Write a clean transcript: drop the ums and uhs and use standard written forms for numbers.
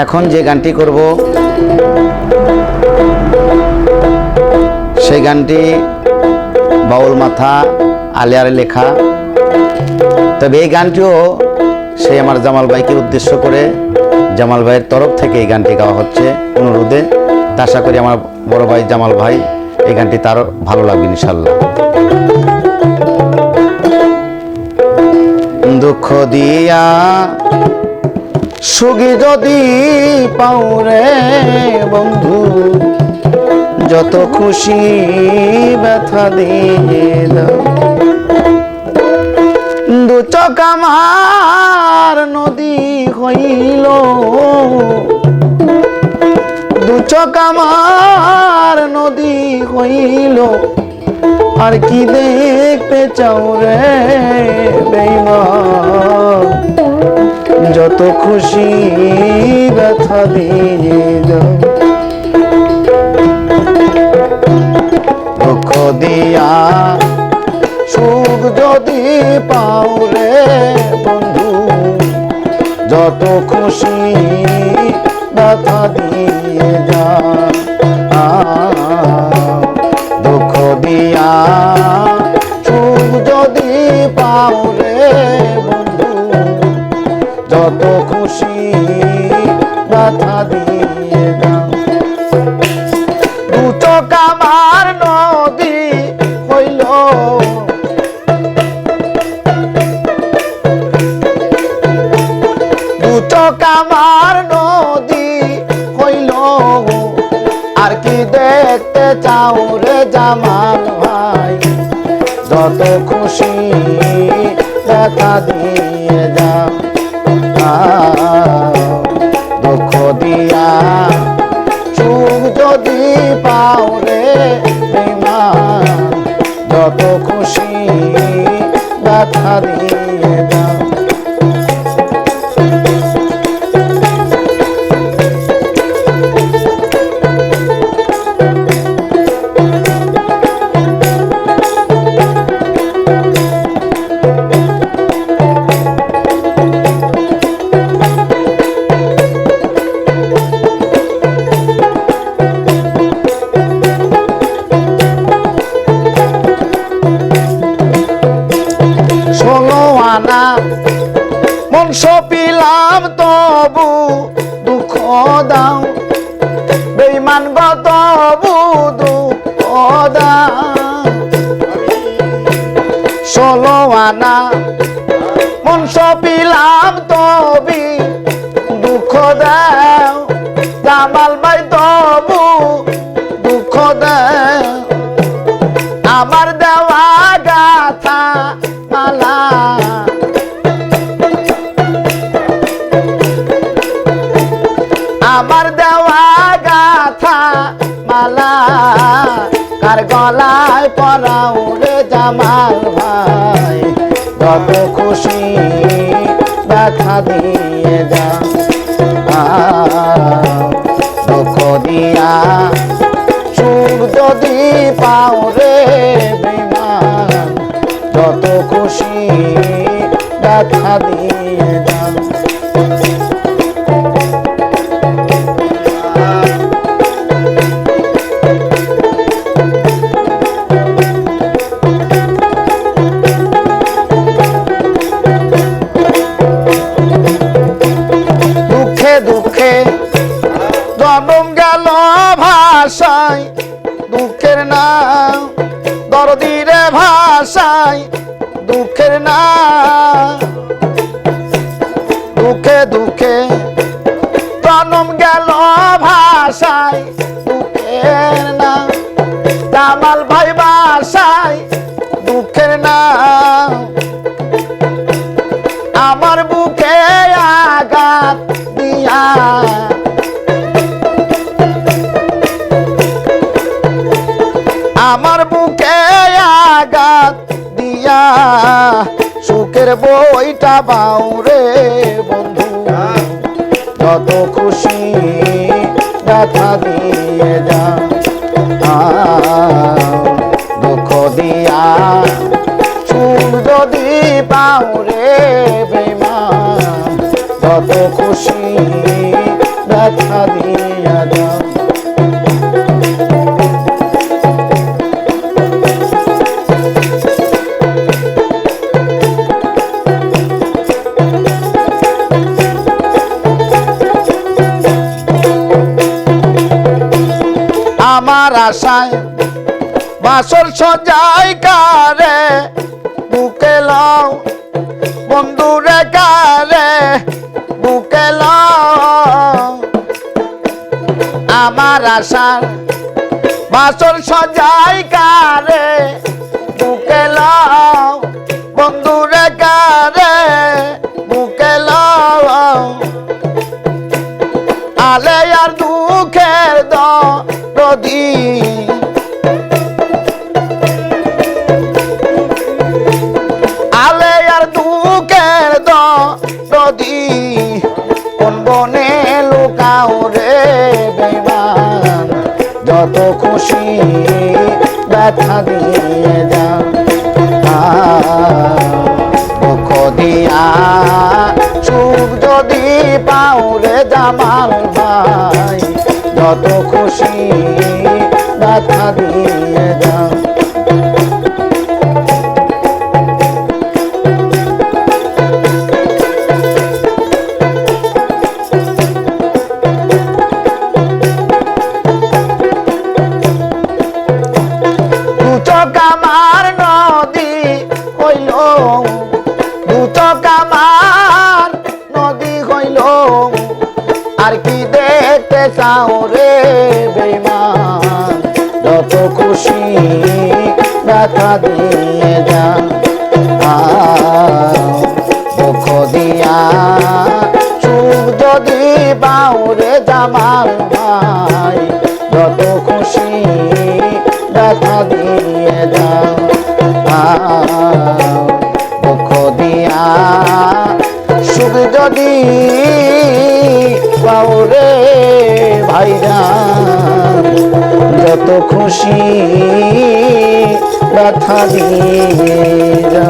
এখন যে গানটি করব সেই গানটি বাউল মাথা আলিয়ার লেখা। তবে এই গানটিও সেই আমার জামাল ভাইকে উদ্দেশ্য করে জামাল ভাইয়ের তরফ থেকে এই গানটি গাওয়া হচ্ছে অনুরোধে। তা আশা করি আমার বড় ভাই জামাল ভাই এই গানটি তার ভালো লাগবে ইনশাল্লাহ। দুঃখ দিয়া সুখী যদি পাওরে বন্ধু, যত খুশি ব্যথা দিয়ে দাও। দু চোখ আমার নদী হইল, দু চোখ আমার নদী হইল, আর কি দেখতে চাও রে বেঈমান, যত খুশি ব্যথা দিয়ে দাও। দুঃখ দিয়া সুখ যদি পাও রে বন্ধু, যত খুশি ব্যথা দিয়ে যাও। দুঃখ দিয়া সুখ যদি পাও রে বন্ধু, যত খুশি ব্যথা দিয়ে যাও। দু চোখ আমার নদী হইল, দু চোখ আমার নদী হইল, আর কি দেখতে চাও রে জামাল ভাই, যত খুশি ব্যথা দিয়ে যাও। দুঃখ দিয়া সুখ যদি পাও রে বেঈমান, যত খুশি ব্যথা দিয়ে যাও। মন সপিলাম তবু দুঃখ দাও বেঈমান গো, তবু দুঃখ দাও। 16 আনা মন সপিলাম তবি দুঃখ দাও, জামাল ভাই তবু দুঃখ দাও। আমার দেওয়া গাথা মালা, আমার দেওয়া গাথা মালা, কার গলায় পরাও রে জামাল ভাই, যত খুশি ব্যথা দিয়ে যাও। দুঃখ দিয়া সুখ যদি পাও রে বেঈমান, যত খুশি ব্যথা দিয়ে যাও। দুঃখে জনম গেল ভাষায়, দুঃখের নাম দরদিরে ভাষায়, দুঃখের নাম। দুঃখে দুঃখে জনম গেল ভাষায়, দুঃখের নাম। জামাল ভাই ভাষায়, দুঃখের নাম। আমার বুকে আঘাত দিয়া আমার বুকে আঘাত দিয়া সুখের বইটা বাও রে বন্ধু, যত খুশি ব্যথা দিয়ে যাও। দুঃখ দিয়া সুখ যদি পাও রে বেঈমান, যত খুশি ব্যথা দিয়ে যাও। আমার আশায় বাসর সজাই কারে বুকে লও বন্ধুরে কারে বুকে লও। আমার আশার বাসর সজাই কারে বুকে লও বন্ধুরে কারে বুকে লও। আলে আর দুঃখের দরদি আলে আর দুঃখের দরদি কোন বনে লুকাও রে বেঈমান যত খুশি ব্যথা দিয়ে যাও। দুঃখ দিয়া সুখ যদি পাও রে জামাল ভাই যত খুশি ব্যথা দিয়ে যাও। আমার নদী হইল দুচক আমার নদী হইল আর কি দেখতে চাও রে বেঈমান যত খুশি ব্যথা দিয়ে যাও। দুঃখ দিয়া সুখ যদি পাও রে জামাল ভাই যত খুশি ব্যথা দিয়ে যাও। দুঃখ দিয়া সুখ যদি পাও রে ভাইজান যত খুশি ব্যথা দিয়ে যাও।